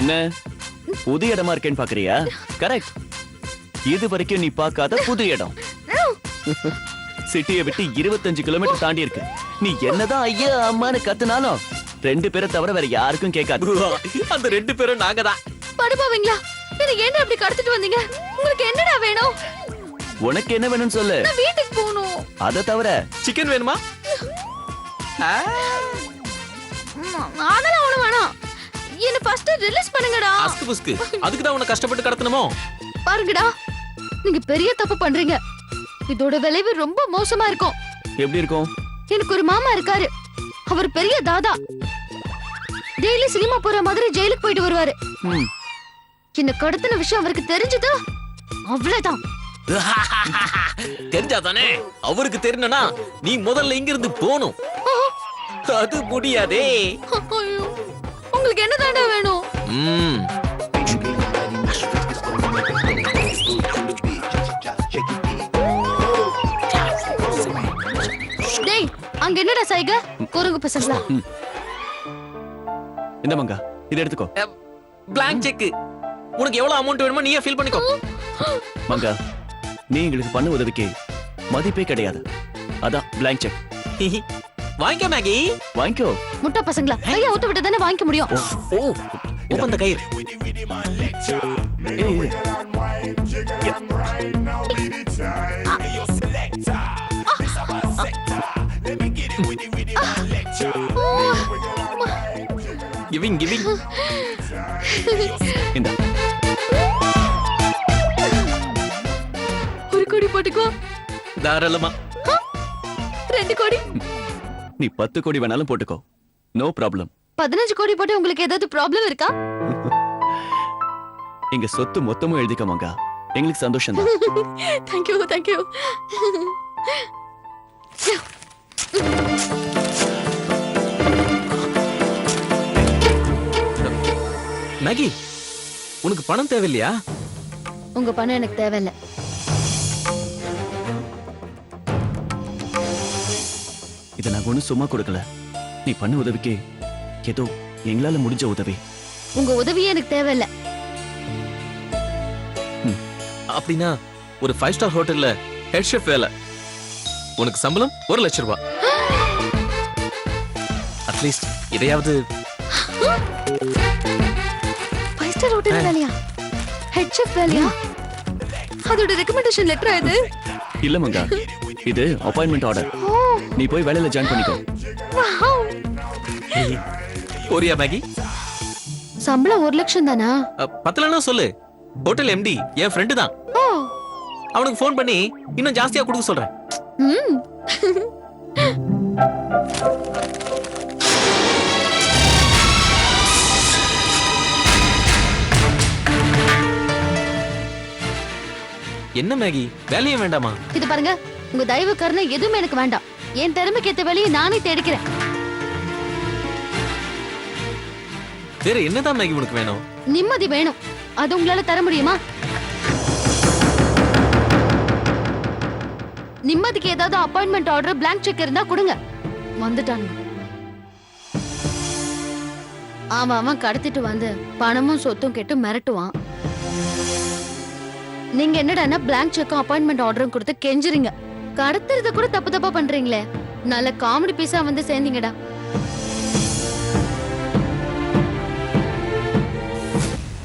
என்ன புது இடமா இருக்கேன்னு பாக்குறியா? கரெக்ட். இது வரைக்கும் நீ பார்க்காத புது இடம். சிட்டியை விட்டு 25 கிலோமீட்டர் தாண்டி இருக்கு. நீ என்னதான் ஐயா அம்மான்னு கத்துனாலும் 2 பேரை தவிர வேற யாருக்கும் கேட்காது. அந்த 2 பேரும் நாங்க தான். படுபாவீங்களா? என்ன ஏன் அப்படி கடத்திட்டு வந்தீங்க? உங்களுக்கு என்னடா வேணும்? உனக்கு என்ன வேணும்னு சொல்லு. நான் வீட்டுக்கு போகணும். அத தவிர சிக்கன் வேணுமா? அதெல்லாம் ஒண்ணும் வேணாம். என்ன ஃபர்ஸ்ட் ரிலீஸ் பண்ணுங்கடா. அஸ்கு புஸ்கு. அதுக்கு தான் உன்னை கஷ்டப்பட்டு கடத்தணுமோ? பாருங்கடா, நீங்க பெரிய தப்பு பண்றீங்க. இதோட விளைவு ரொம்ப மோசமா இருக்கும். எப்படி இருக்கும்? எனக்கு ஒரு மாமா இருக்காரு. அவர் பெரிய தாதா. டெய்லி சினிமா போற மாதிரி ஜெயிலுக்கு போயிட்டு வருவாரு. என்ன கடத்தின விஷயம் அவருக்கு தெரிஞ்சது அவ்வளவுதான். தெரிஞ்சாதானே? அவருக்கு தெரியணும்னா நீ முதல்ல இங்க இருந்து போணும். அது முடியாதே. ஐயோ, உங்களுக்கு என்னதாண்டா வேணும்? டேய், அங்க என்னடா சைக? குறுங்கு பசங்களா? இந்த மங்கா, இத எடுத்துக்கோ. Blank cheque. உனக்கு எவ்வளவு அமௌண்ட் வேணுமோ நீயே ஃபில் பண்ணிக்கோ. மங்கா, நீ எங்களுக்கு பண்ண உதவிக்கு மதிப்பே கிடையாது. அதான் பிளாங்க் செக். வாங்கிக்க மேகி. வாங்கிக்கோ. முட்டை பசங்களா, கைய ஊத்த விட்டு தானே வாங்கிக்க முடியும். ஓ, ஓபன் த கயிறு. Giving giving. இந்த ஒரு கோடி போட்டுக்கோ. தாராளமா. 2 கோடி. நீ 10 கோடி வேணாலும் போட்டுக்கோ. No problem. 15 கோடி போட்டு உங்களுக்கு ஏதாவது ப்ராப்ளம் இருக்கா? எங்க சொத்து மொத்தமும் எழுதிக்க மங்கா. எங்களுக்கு சந்தோஷம் தான். Thank you, thank you. Maggi, உனக்கு பணம் தேவையில்லையா? உங்க பணம் எனக்கு தேவையில்லை. இத நான் ஒண்ணும் சும்மா கொடுக்கல. நீ பண்ண உதவிக்கு ஏதோ எங்களால முடிஞ்ச உதவி. உங்க உதவியே எனக்கு தேவையில்லை. அப்படின்னா ஒரு 5 ஸ்டார் ஹோட்டல்ல ஹெட் ஷெஃப் வேலை. உனக்கு சம்பளம் 1 லட்சம் ரூபாய். அட்லீஸ்ட் இதையாவது. 5 ஸ்டார் ஹோட்டல் வேலையா? ஹெட் ஷெஃப் வேலையா? அதோட ரெக்கமெண்டேஷன் லெட்டர் இது? இல்ல மங்கா, இது அப்பாயின்மெண்ட் ஆர்டர். நீ போய் வேலையில ஜாயின் பண்ணிக்கோ. போறியா மேகி? சம்பளம் 1 லட்சம் தானா? பத்தலன்னா சொல்லு. ஹோட்டல் எம்டி என் ஃப்ரெண்டு தான். அவனுக்கு ஃபோன் பண்ணி இன்னும் ஜாஸ்தியா கொடுக்க சொல்றேன். என்ன மேகி, வேலையே வேண்டாமா? இது பாருங்க, உங்க தயவு கருணை எதுவுமே எனக்கு வேண்டாம். என் திறமைக்கு ஏத்த வேலையை நானே தேடிக்கிறேன். வேற என்னதான் மேகி உனக்கு வேணும்? நிம்மதி வேணும். அது உங்களால தர முடியுமா? நிம்மதிக்கு ஏதாவது அப்பாயின்மெண்ட் ஆர்டர், பிளாங்க் செக் இருந்தா கொடுங்க. வந்துட்டானுங்க. அவன் கடத்திட்டு வந்து பணமும் சொத்தும் கேட்டு மிரட்டுவான். நீங்க என்னடான்னா பிளாங்க் செக்கும் அப்பாயின்மெண்ட் ஆர்டரும் கொடுத்து கெஞ்சுறீங்க. கடத்துறத கூட தப்பு தப்பா பண்றீங்களே. நல்ல காமெடி பீஸா வந்து சேர்ந்தீங்கடா.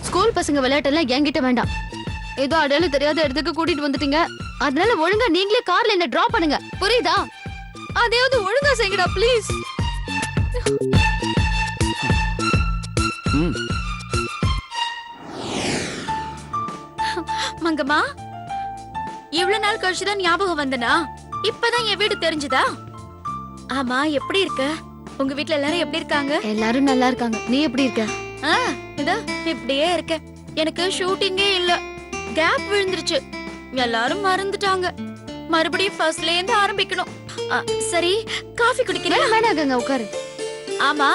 ஸ்கூல் பசங்க விளையாட்டெல்லாம் என்கிட்ட வேண்டாம். ஏதோ அடையாளம் தெரியாத இடத்துக்கு கூட்டிட்டு வந்துட்டீங்க. அதனால ஒழுங்கா நீங்களே கார்ல என்ன டிராப் பண்ணுங்க. புரியுதா? அதையாவது ஒழுங்கா செய்யுங்கடா ப்ளீஸ். மங்கம்மா, இவ்வளவு நாள் கழிச்சுதான் ஞாபகம் வந்தனா? இப்பதான் என் வீடு தெரிஞ்சுதா? ஆமா, எப்படி இருக்க? உங்க வீட்ல எல்லாரும் எப்படி இருக்காங்க? எல்லாரும் நல்லா இருக்காங்க. நீ எப்படி இருக்க? இதோ இப்படியே இருக்க. எனக்கு ஷூட்டிங்கே இல்ல. கேப் விழுந்துருச்சு. எல்லாரும் மறந்துட்டாங்க. மறுபடியும் ஃபர்ஸ்ட்ல இருந்து ஆரம்பிக்கணும். சரி, காஃபி குடிக்கிறேன். வேணாங்க, உட்காரு. ஆமா,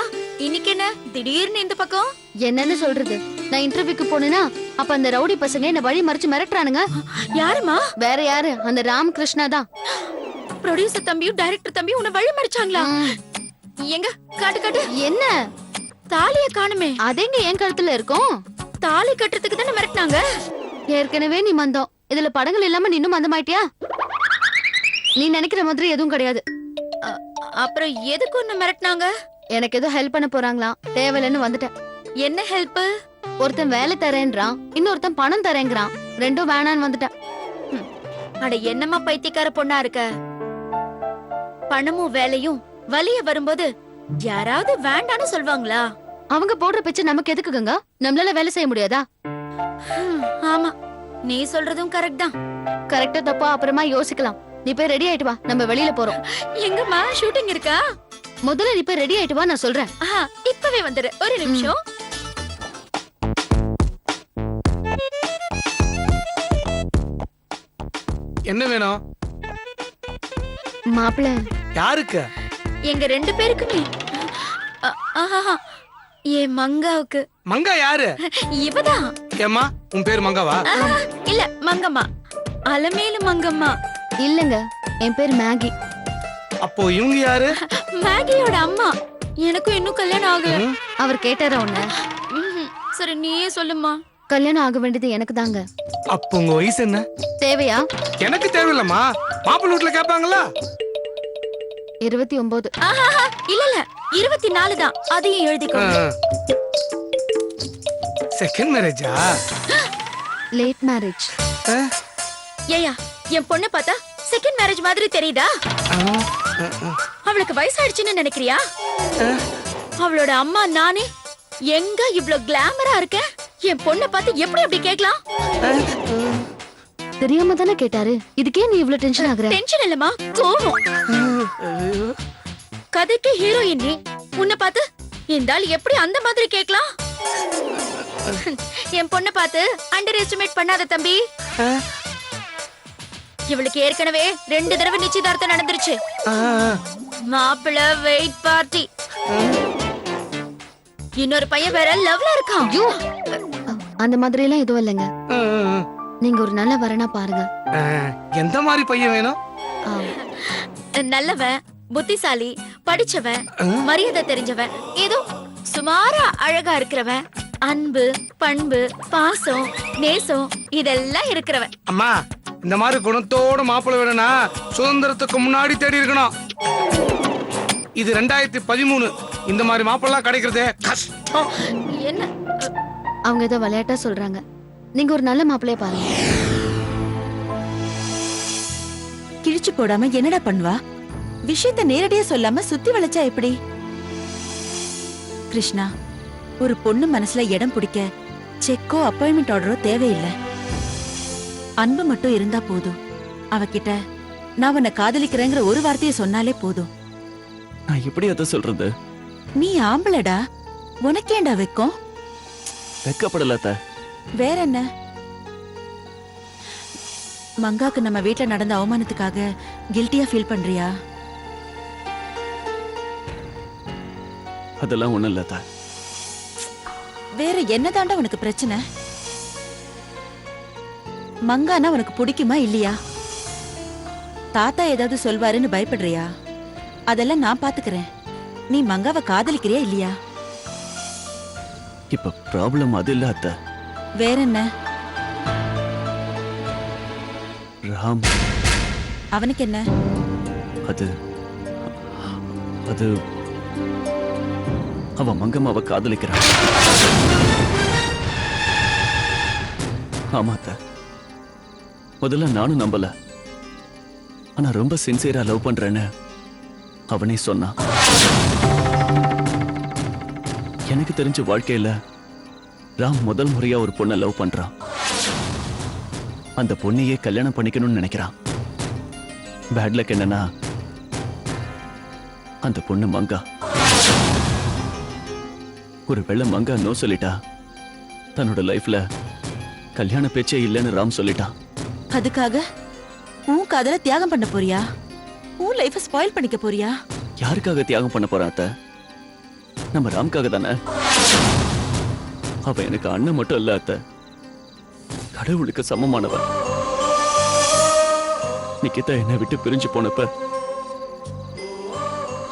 இன்னைக்கு என்ன திடீர்னு இந்த பக்கம்? என்னன்னு சொல்றது? நான் இன்டர்வியூக்கு போனேனா அப்ப அந்த ரவுடி பசங்க என்ன வழி மறிச்சு மிரட்டுறானுங்க. யாருமா? வேற யாரு? அந்த ராமகிருஷ்ணா தான். ப்ரொடியூசர் தம்பியும் டைரக்டர் தம்பியும் உன்னை வழி மறிச்சாங்களா? எங்க காட்டு காட்டு. என்ன? தாலிய காணுமே. அதெங்க என் கழுத்துல இருக்கும். தாலி கட்டுறதுக்கு தானே மிரட்டினாங்க. ஏற்கனவே நீ மந்தம். இதுல படங்கள் இல்லாம நீ இன்னும் மந்தமாயிட்டியா? நீ நினைக்கிற மாதிரி எதுவும் கிடையாது. அப்புறம் எதுக்கு ஒண்ணு மிரட்டினாங்க? எனக்கு ஏதோ ஹெல்ப் பண்ண போறாங்களாம். தேவையில்லைன்னு வந்துட்டேன். என்ன ஹெல்ப்? ஒருத்தன் வேலை தரேன்றான், இன்னொருத்தன் பணம் தரேங்கிறான். ரெண்டும் வேணான்னு வந்துட்டேன். அட என்னம்மா பைத்தியக்கார பொண்ணா இருக்க. பணமும் வேலையும் வலிய வரும்போது யாராவது வேண்டான்னு சொல்வாங்களா? அவங்க போடுற பிச்சை நமக்கு எதுக்கு கங்கா? நம்மளால வேலை செய்ய முடியாதா? ஆமா, நீ சொல்றதும் கரெக்ட் தான். கரெக்டா தப்பா அப்புறமா யோசிக்கலாம். நீ போய் ரெடி ஆயிட்டு வா, நம்ம வெளியில போறோம். எங்கம்மா ஷூட்டிங் இருக்கா? முதல்ல நீ போய் ரெடி ஆயிட்டு வா, நான் சொல்றேன். இப்பவே வந்துரு. ஒரு நிமிஷம். என்ன வேணும்? மாப்பிள்ள, யாருக்கு? எங்க 2 பேருக்குமே. என் மங்காவுக்கு. மங்கா யாரு? இவதான். ஏம்மா உன் பேரு மங்காவா? இல்ல, மங்கம்மா. அலமேலு மங்கம்மா. இல்லங்க, என் பேர் மேகி. அப்போ இவங்க யாரு? மேகியோட அம்மா. எனக்கும் இன்னும் கல்யாணம் ஆகல. அவர் கேட்டாரா உன்ன? சரி, நீயே சொல்லுமா. கல்யாணம் ஆக வேண்டியது எனக்கு தாங்க. அப்போ உங்க வயசு என்ன? தேவையா? எனக்கு தேவையில்லம்மா. மாப்பிள்ளை வீட்டுல கேட்பாங்களா? 29. இல்ல இல்ல, 24 தான். அதையும் எழுதிக்கோ. செகண்ட் மேரேஜா? Late marriage. ஏயா, என் பொண்ணு பார்த்தா செகண்ட் மேரேஜ் மாதிரி தெரியுதா? அவளுக்கு வயசாயிடுச்சுன்னு நினைக்கிறியா? அவளோட அம்மா நானே எங்க இவ்ளோ கிளாமரா இருக்கேன். என் பொண்ணை பார்த்து எப்படி அப்படி கேட்கலாம்? தெரியாம தானே கேட்டாரு. இதுக்கே நீ இவ்ளோ டென்ஷன் ஆகுற? டென்ஷன் இல்லம்மா, கோவம். கதைக்கு ஹீரோயின் நீ. உன்னை பார்த்து இந்த ஆள் எப்படி அந்த மாதிரி கேட்கலாம்? என் பொண்ணை பார்த்து அண்டர் எஸ்டிமேட் பண்ணாத தம்பி. இவளுக்கு ஏற்கனவே 2 தடவை நிச்சயதார்த்தம் நடந்துருச்சு. மாப்பிள்ளை வெயிட் பார்ட்டி. இன்னொரு பையன் வேற லவ்ல இருக்கான். ஐயோ, அந்த மாதிரி எல்லாம் எதுவும் இல்லைங்க. நீங்க ஒரு நல்ல வரனா பாருங்க. எந்த மாதிரி பையன் வேணும்? நல்லவன், புத்திசாலி, படிச்சவன், மரியாதை தெரிஞ்சவன், ஏதோ சுமாரா அழகா இருக்கிறவன், அன்பு, பண்பு, பாசம், நேசம் இதெல்லாம் இருக்கிறவன். அம்மா, இந்த மாதிரி குணத்தோட மாப்பிள்ளை வேணும்னா சுதந்திரத்துக்கு முன்னாடி தேடி இருக்கணும். இது 2013. இந்த மாதிரி மாப்பிள்ளை கிடைக்கிறதே கஷ்டம். என்ன? அவங்க ஏதோ விளையாட்டா சொல்றாங்க. நீங்க ஒரு நல்ல மாப்பிள்ளைய பாருங்க. கிழிச்சு போடாம என்னடா பண்ணுவா? விஷயத்தை நேரடியா சொல்லாம சுத்தி வளைச்சா எப்படி? கிருஷ்ணா, ஒரு பொண்ணு மனசுல இடம் பிடிக்க செக்கோ அப்பாயின்மெண்ட் ஆர்டரோ தேவையில்லை. அன்பு மட்டும் இருந்தா போதும். அவகிட்ட நான் உன்னை காதலிக்கிறேங்கிற ஒரு வார்த்தையை சொன்னாலே போதும். நான் எப்படி அதை சொல்றது? நீ ஆம்பளடா, உனக்கேண்டா வெக்கம்? வெக்கப்படல அத்தை. வேற என்ன? மங்காக்கு நம்ம வீட்ல நடந்த அவமானத்துக்காக கில்ட்டியா ஃபீல் பண்றியா? அதெல்லாம் ஒண்ணும் இல்ல அத்தை. வேற என்னதாண்டா உனக்கு பிரச்சனை? மங்கானா உனக்கு பிடிக்குமா இல்லையா? தாத்தா ஏதாவது சொல்வாருன்னு பயப்படுறியா? அதெல்லாம் நான் பாத்துக்கிறேன். நீ மங்காவை காதலிக்கிறியா இல்லையா? இப்ப ப்ராப்ளம் அது இல்ல அத்தை. வேற என்ன? ராம். அவனுக்கு என்ன? அது அது அவ மங்கம்மாவை காதலிக்கிறான். ஆமா அத்தை. முதல்ல நானும் நம்பல. ஆனா ரொம்ப சின்சியரா லவ் பண்றேன்னு அவனே சொன்னான். எனக்கு தெரிஞ்ச வாழ்க்கையில ராம் முதல் முறையா ஒரு பொண்ணை லவ் பண்றான். அந்த பொண்ணையே கல்யாணம் பண்ணிக்கணும்னு நினைக்கிறான். பேட் லக் என்னன்னா அந்த பொண்ணு மங்கா. ஒரு வேளை மங்கா நோ சொல்லிட்டா தன்னோட லைஃப்ல கல்யாண பேச்சே இல்லைன்னு ராம் சொல்லிட்டான். அதுக்காக உன் காதல தியாகம் பண்ண போறியா? உன் லைஃப ஸ்பாயில் பண்ணிக்க போறியா? யாருக்காக தியாகம் பண்ண போறான் அத்தை? நம்ம ராம்காக தானே. அவன் எனக்கு அண்ணன் மட்டும் இல்ல அத்தை, கடவுளுக்கு சமமானவன். நிக்கிதா என்னை விட்டு பிரிஞ்சு போனப்ப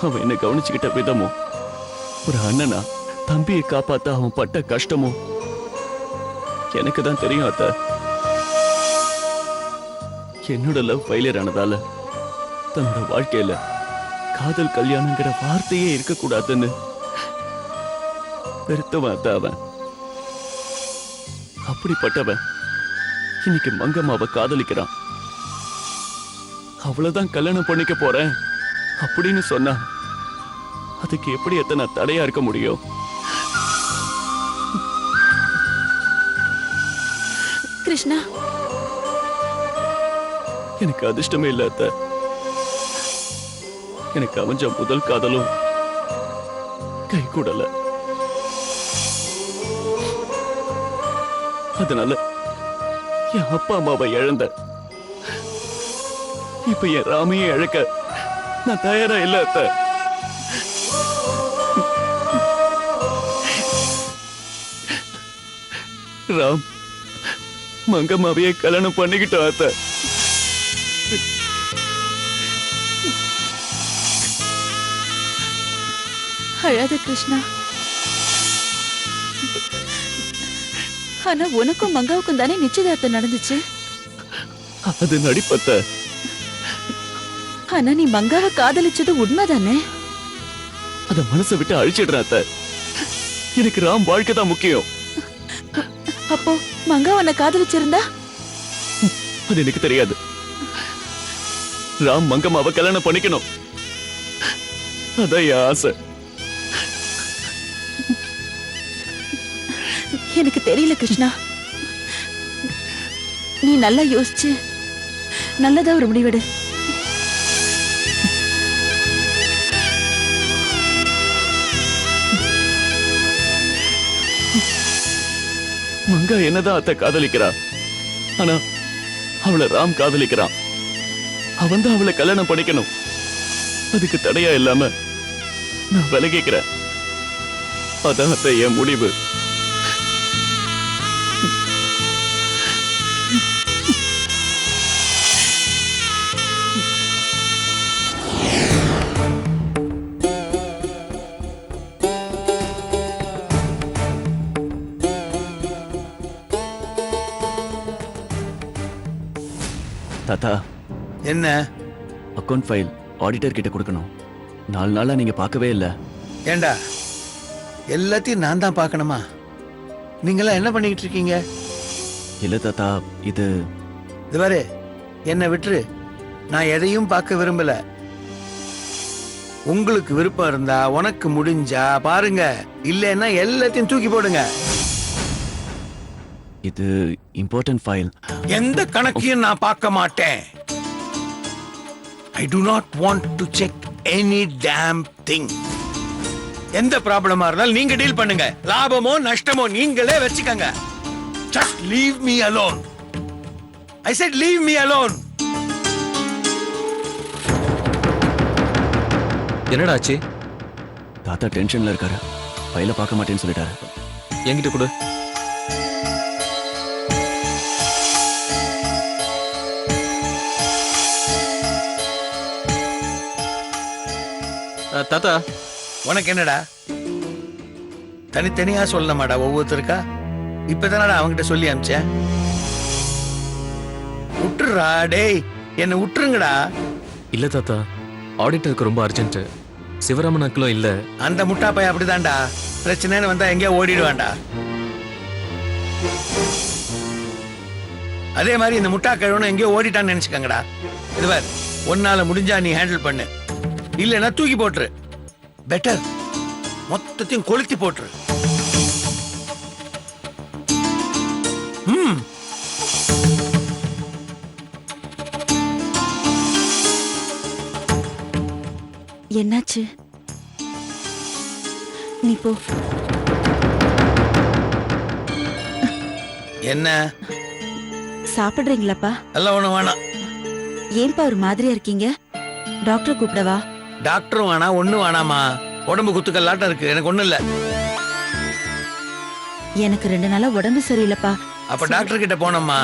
அவன் என்னை கவனிச்சுக்கிட்ட விதமும் ஒரு அண்ணனா தம்பியை காப்பாத்த அவன் பட்ட கஷ்டமும் எனக்கு தான் தெரியும் அத்த. என்னோட லவ் ஃபெயிலியர் ஆனதால தன்னோட வாழ்க்கையில காதல் கல்யாணங்கிற வார்த்தையே இருக்கக்கூடாதுன்னு வெறுத்தவன் அத்த அவன். அப்படிப்பட்டவன் இன்னைக்கு மங்கம்மாவை காதலிக்கிறான். அவ்வளவுதான் கல்யாணம் பண்ணிக்க போறேன் அப்படின்னு சொன்னா அதுக்கு எப்படி எத்தனை தடையா இருக்க முடியும்? கிருஷ்ணா, எனக்கு அதிர்ஷ்டமே இல்ல அத்த. எனக்கு அமைஞ்ச முதல் காதலும் கை கூடல. அதனால என் அப்பா அம்மாவை இழந்த. இப்ப என் ராமையை இழக்க நான் தயாரா இல்ல அத்த. ராம் மங்கம்மாவையே கல்யாணம் பண்ணிக்கிட்டோம் அத்த. அழாத கிருஷ்ணா. ஆனா உனக்கும் மங்காவுக்கும் தானே நிச்சயதார்த்தம் நடந்துச்சு. அது நடிப்பத்த. ஆனா நீ மங்காவை காதலிச்சது உண்மைதானே? அத மனசை விட்டு அழிச்சிடுறேன் அத்த. எனக்கு ராம் வாழ்க்கை தான் முக்கியம். அப்போ மங்கா உன்னை காதலிச்சிருந்தா? அது எனக்கு தெரியாது. ராம் மங்கம்மாவை கல்யாணம் பண்ணிக்கணும், அதான் என் ஆசை. எனக்கு தெரியல கிருஷ்ணா. நீ நல்லா யோசிச்சு நல்லதா ஒரு முடிவெடு. மங்கா என்னதான் அத்தை காதலிக்கிறா, ஆனா அவளை ராம் காதலிக்கிறான். அவன் தான் அவளை கல்யாணம் பண்ணிக்கணும். அதுக்கு தடையா இல்லாம நான் விலகிக்கிறேன். அதான் அத்தை என் முடிவு. தாத்தா, என்ன அக்கவுண்ட் ஃபைல் ஆடிட்டர் கிட்ட கொடுக்கணும். 4 நாளா நீங்க பார்க்கவே இல்ல. ஏண்டா எல்லாத்தையும் நான் தான் பார்க்கணுமா? நீங்களாம் என்ன பண்ணிக்கிட்டு இருக்கீங்க? இல்ல தாத்தா, இது பாரு, என்னை விட்டுரு. நான் எதையும் பார்க்க விரும்பல. உங்களுக்கு விருப்பம் இருந்தா உனக்கு முடிஞ்சா பாருங்க, இல்லைன்னா எல்லாத்தையும் தூக்கி போடுங்க. இது இம்பார்ட்டன்ட் ஃபைல். எந்த கணக்கையும் நான் பார்க்க மாட்டேன். I do not want to check any damn thing. எந்த ப்ராப்ளமா இருந்தாலும் நீங்க டீல் பண்ணுங்க. லாபமோ நஷ்டமோ நீங்களே வச்சுக்கங்க. Just leave me alone. I said leave me alone. என்னடா ஆச்சு? தாத்தா டென்ஷன்ல இருக்காரு. ஃபைல பார்க்க மாட்டேன்னு சொல்லிட்டாரு. என்கிட்ட கொடு. தாத்தா, உனக்கு என்னடா தனித்தனியா சொல்லணுமாடா ஒவ்வொருத்தருக்கா? இப்பதானடா அவங்கிட்ட சொல்லி அனுப்பிச்சேன். விட்டுறா டேய், என்ன விட்டுருங்கடா. இல்ல தாத்தா, ஆடிட்டருக்கு ரொம்ப அர்ஜென்ட். சிவராமன் அங்கிளும் இல்ல. அந்த முட்டா பையன் அப்படிதான்டா, பிரச்சனைன்னு வந்தா எங்கேயா ஓடிடுவான்டா. அதே மாதிரி இந்த முட்டா கழுவனும் எங்கேயோ ஓடிட்டான்னு நினைச்சுக்கங்கடா. இதுவார், ஒன்னால முடிஞ்சா நீ ஹேண்டில் பண்ணு, இல்லைன்னா தூக்கி போட்டுரு. பெட்டர், மொத்தத்தையும் கொளுத்தி போட்டுரு. என்னாச்சு? நீ போ. என்ன சாப்பிடுறீங்களாப்பா? எல்லாம் ஒண்ணு வேணாம். ஏன்பா ஒரு மாதிரியா இருக்கீங்க? டாக்டர் கூப்பிடவா? டாக்டரும் வேணா, ஒண்ணு வேணாமா. உடம்பு குத்துக்கல்லாட்டம் இருக்கு, எனக்கு ஒண்ணு இல்ல. எனக்கு 2 நாளா உடம்பு சரியில்லைப்பா. அப்ப டாக்டர் கிட்ட போனோம்மா,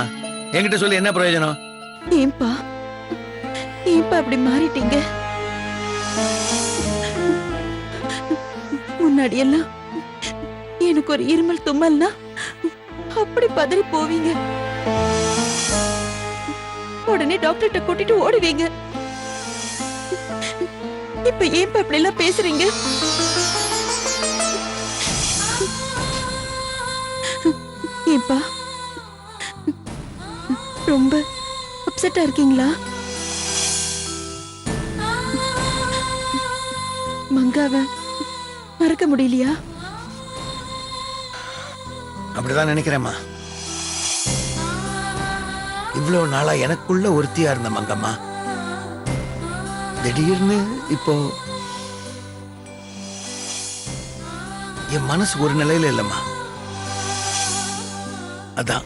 என்கிட்ட சொல்லி என்ன பிரயோஜனம்? ஏன்பா ஏன்பா அப்படி மாறிட்டீங்க? முன்னாடி எல்லாம் எனக்கு ஒரு இருமல் தும்மல்னா அப்படி பதறி போவீங்க. உடனே டாக்டர்கிட்ட கூட்டிட்டு ஓடுவீங்க. இப்ப ஏன் இப்படி எல்லாம் பேசுறீங்க? ஏப்பா ரொம்ப அப்செட்டா இருக்கீங்களா? மங்காவ மறக்க முடியலையா? அப்படிதான் நினைக்கிறேம்மா. இவ்வளவு நாளா எனக்குள்ள ஒருத்தியா இருந்த மங்கம்மா திடீர்னு இப்போ என் மனசு ஒரு நிலையில இல்லம்மா. அதான்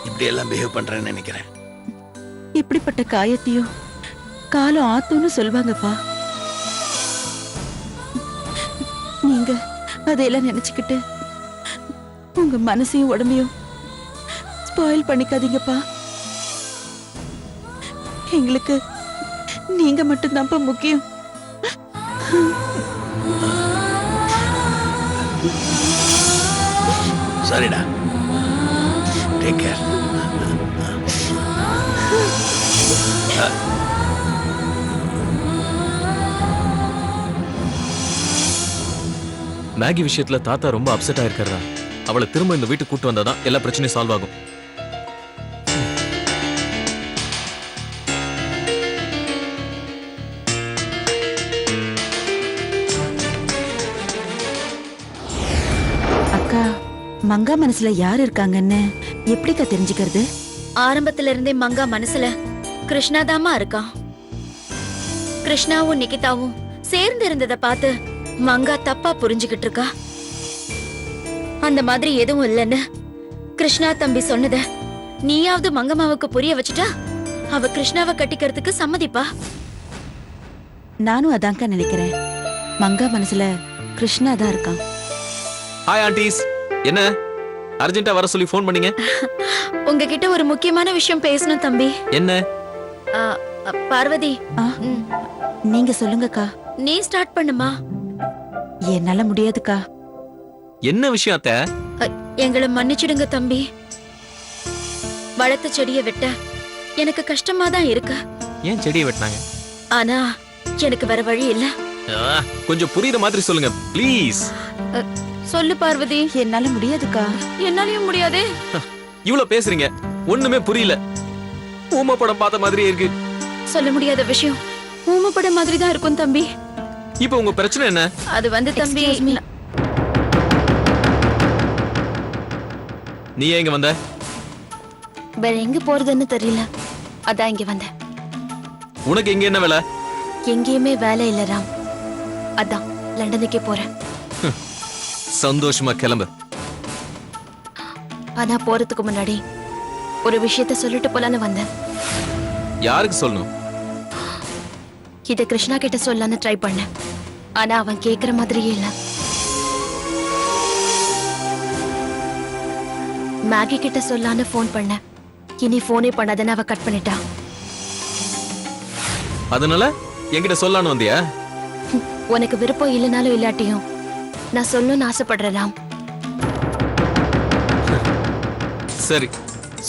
இப்படி எல்லாம் பிஹேவ் பண்றேன்னு நினைக்கிறேன். இப்படிப்பட்ட காயத்தையும் காலம் ஆத்துன்னு சொல்வாங்கப்பா. நீங்க அதையெல்லாம் நினைச்சுக்கிட்டு உங்க மனசையும் உடம்பையும் ஸ்பாயில் பண்ணிக்காதீங்கப்பா. எங்களுக்கு நீங்க மட்டும்தான்ப்பா முக்கியம். சரிடா, டேக் கேர். மேகி விஷயத்துல தாத்தா ரொம்ப அப்செட் ஆயிருக்காரா? அவளை திரும்ப இந்த வீட்டுக்கு கூட்டு வந்தாதான் எல்லா பிரச்சனையும் சால்வ் ஆகும். அக்கா, மங்கா மனசுல யார் இருக்காங்கன்னு எப்படிக்கா தெரிஞ்சுக்கிறது? ஆரம்பத்துல இருந்தே மங்கா மனசுல கிருஷ்ணா தாமா இருக்கான். கிருஷ்ணாவும் நிகிதாவும் சேர்ந்து இருந்ததை பார்த்து மங்கா தப்பா புரிஞ்சுகிட்டு இருக்கா. அந்த மாதிரி எதுவும் இல்லைன்னு கிருஷ்ணா தம்பி சொன்னத நீயாவது மங்கம்மாவுக்கு புரிய வச்சுட்டா அவ கிருஷ்ணாவை கட்டிக்கிறதுக்கு சம்மதிப்பா. நானும் அதான்க்கா நினைக்கிறேன். மங்கா மனசுல கிருஷ்ணா தான் இருக்கான். ஹாய் ஆண்டிஸ், என்ன அர்ஜென்ட்டா வர சொல்லி ஃபோன் பண்ணீங்க? உங்ககிட்ட ஒரு முக்கியமான விஷயம் பேசணும் தம்பி. என்ன? ஆ, பார்வதி, ஆ, நீங்க சொல்லுங்கக்கா. நீ ஸ்டார்ட் பண்ணுமா. என்னால முடியாதுக்கா. என்ன விஷயம் அத்தை? எங்களை மன்னிச்சிடுங்க தம்பி. வளர்த்த செடியை வெட்ட எனக்கு கஷ்டமா தான் இருக்கு. ஏன் செடியை வெட்டினாங்க? ஆனா எனக்கு வேற வழி இல்ல. கொஞ்சம் புரியுற மாதிரி சொல்லுங்க ப்ளீஸ். சொல்லு பார்வதி. என்னால முடியாதுக்கா. என்னாலயும் முடியாதே. இவ்வளவு பேசுறீங்க, ஒண்ணுமே புரியல. ஊமை படம் பார்த்த மாதிரியே இருக்கு. சொல்ல முடியாத விஷயம் ஊமப்பட மாதிரி தான் இருக்கும் தம்பி. இப்போ உங்க பிரச்சனை என்ன? அது வந்து தம்பி, Excuse me. நீ ஏன் இங்க வந்த? வேற எங்க போறதுன்னு தெரியல, அதான் இங்க வந்தேன். உனக்கு இங்க என்ன வேலை? எங்கேயுமே வேலை இல்ல ராம், அதான் லண்டனுக்கே போறேன். சந்தோஷமா கிளம்பு. ஆனா போறதுக்கு முன்னாடி ஒரு விஷயத்த சொல்லிட்டு போலான்னு வந்தேன். யாருக்கு சொல்லணும்? இத கிருஷ்ணா கிட்ட சொல்லலான்னு ட்ரை பண்ணேன். ஆனா அவன் கேக்குற மாதிரியே இல்ல. மேகி கிட்ட சொல்லலான்னு ஃபோன் பண்ணேன். இனி ஃபோனே பண்ணாதன்னு அவ கட் பண்ணிட்டா. அதனால என்கிட்ட சொல்லலான்னு வந்தியா? உனக்கு விருப்பம் இல்லைனாலும் இல்லாட்டியும் நான் சொல்லணும்னு ஆசைப்படுறேன் ராம். சரி,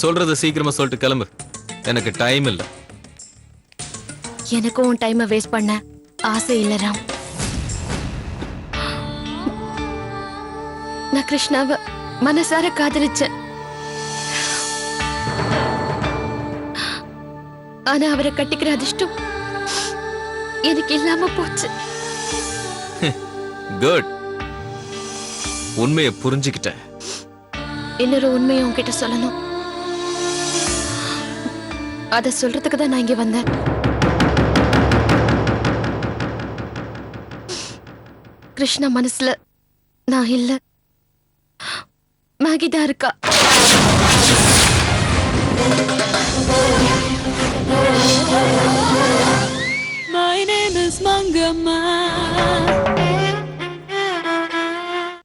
சொல்றத சீக்கிரமா சொல்லிட்டு கிளம்பு. எனக்கு டைம் இல்ல. எனக்கும் உன் டைமை வேஸ்ட் பண்ண ஆசை இல்ல ராம். நான் கிருஷ்ணாவை மனசார காதலிச்சேன். ஆனா அவரை கட்டிக்கிற அதிர்ஷ்டம் எனக்கு இல்லாம போச்சு. குட். உண்மையை புரிஞ்சுக்கிட்டேன். இன்னொரு உண்மையை உன்கிட்ட சொல்லணும். அத சொல்றதுக்கு தான் நான் இங்க வந்தேன். கிருஷ்ணா மனசுல நான் இல்ல, மேகி தான் இருக்கா.